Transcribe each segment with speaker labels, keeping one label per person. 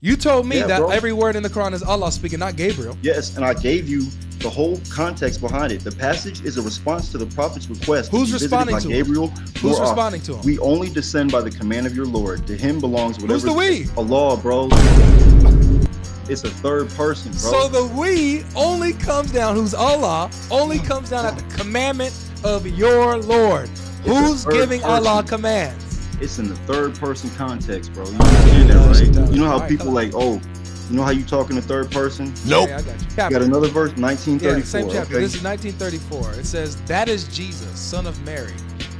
Speaker 1: You told me that
Speaker 2: bro.
Speaker 1: every word in the Quran is Allah speaking, not Gabriel.
Speaker 2: Yes, and I gave you the whole context behind it. The passage is a response to the prophet's request.
Speaker 1: Who's
Speaker 2: to be
Speaker 1: responding
Speaker 2: visited by
Speaker 1: to
Speaker 2: Gabriel?
Speaker 1: him? Who's responding to him?
Speaker 2: We only descend by the command of your Lord. To him belongs whatever.
Speaker 1: Who's the we?
Speaker 2: Allah, bro. It's a third person, bro.
Speaker 1: So the we only comes down, who's Allah, only comes down at the commandment of your Lord. Who's giving Allah commands?
Speaker 2: It's in the third person context, bro. You understand that, right? You know how people like, oh, you know how you talk in the third person?
Speaker 1: Nope. Yeah, I got you.
Speaker 2: You got another verse, 1934.
Speaker 1: Yeah, same chapter.
Speaker 2: Okay?
Speaker 1: This is 1934. It says, that is Jesus, son of Mary,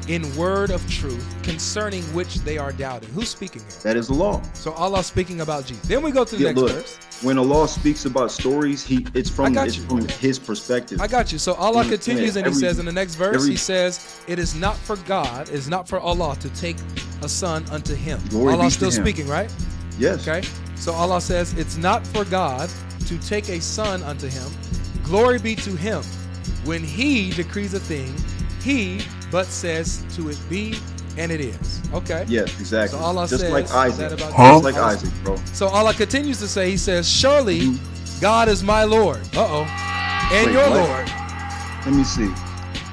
Speaker 1: in word of truth, concerning which they are doubting. Who's speaking here?
Speaker 2: That is the law.
Speaker 1: So Allah speaking about Jesus. Then we go to the next verse.
Speaker 2: When Allah speaks about stories, it's from his perspective.
Speaker 1: I got you. So Allah continues and he says in the next verse, he says, it is not for God, it is not for Allah to take a son unto him. Allah still speaking, right?
Speaker 2: Yes.
Speaker 1: Okay. So Allah says, it's not for God to take a son unto him. Glory be to him. When he decrees a thing, he but says to it be, and it is. Okay.
Speaker 2: Yes, exactly.
Speaker 1: So Allah
Speaker 2: just
Speaker 1: says
Speaker 2: like Isaac.
Speaker 1: Just
Speaker 2: like Isaac, bro.
Speaker 1: So Allah continues to say, he says, surely God is my Lord. And your Lord.
Speaker 2: Let me see.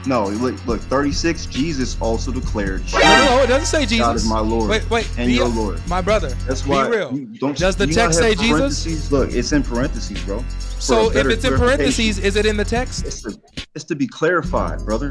Speaker 2: No, look, 36, Jesus also declared.
Speaker 1: No, it doesn't say Jesus.
Speaker 2: God is my Lord.
Speaker 1: Wait,
Speaker 2: and your Lord.
Speaker 1: My brother,
Speaker 2: that's why.
Speaker 1: Be real. Does the text say Jesus?
Speaker 2: Look, it's in parentheses, bro.
Speaker 1: So if it's in parentheses, is it in the text?
Speaker 2: It's to be clarified, brother.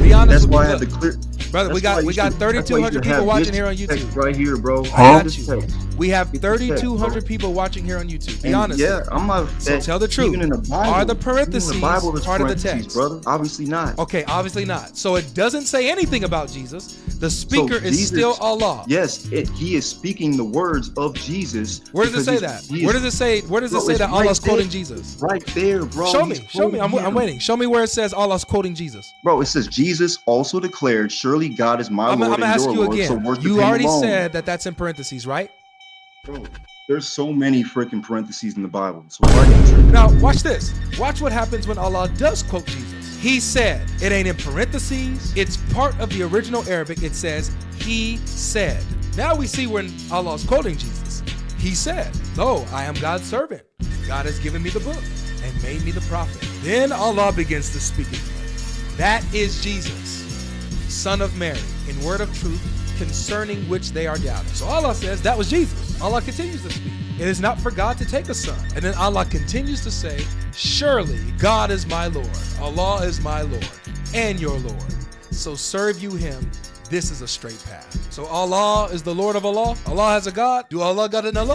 Speaker 1: Be honest.
Speaker 2: That's why I had to clear.
Speaker 1: Brother, we got 3,200 people watching here on YouTube.
Speaker 2: Right here, bro.
Speaker 1: I got you. We have 3,200 people watching here on YouTube. Be honest.
Speaker 2: Yeah, I'm not.
Speaker 1: So tell the truth.
Speaker 2: Even in the Bible,
Speaker 1: are the parentheses part of the text,
Speaker 2: brother? Obviously not.
Speaker 1: Okay, obviously not. So it doesn't say anything about Jesus. The speaker is still Allah.
Speaker 2: Yes, he is speaking the words of Jesus.
Speaker 1: Where does it say that? Where does it say? Where does it say that Allah's quoting Jesus?
Speaker 2: Right there, bro.
Speaker 1: Show me. I'm waiting. Show me where it says Allah's quoting Jesus.
Speaker 2: Bro, it says Jesus also declared, "Surely God is my Lord and your Lord."
Speaker 1: Again.
Speaker 2: So
Speaker 1: you already said that that's in parentheses, right?
Speaker 2: Bro, there's so many freaking parentheses in the Bible. So why are you tripping?
Speaker 1: Now watch this. Watch what happens when Allah does quote Jesus. He said. It ain't in parentheses. It's part of the original Arabic. It says he said. Now we see when Allah's quoting Jesus. He said, "Lo, I am God's servant. God has given me the book and made me the prophet." Then Allah begins to speak again. That is Jesus, son of Mary, in word of truth, concerning which they are doubting. So Allah says that was Jesus. Allah continues to speak. It is not for God to take a son. And then Allah continues to say, surely God is my Lord. Allah is my Lord and your Lord. So serve you him. This is a straight path. So Allah is the Lord of Allah. Allah has a God. Do Allah got an Allah?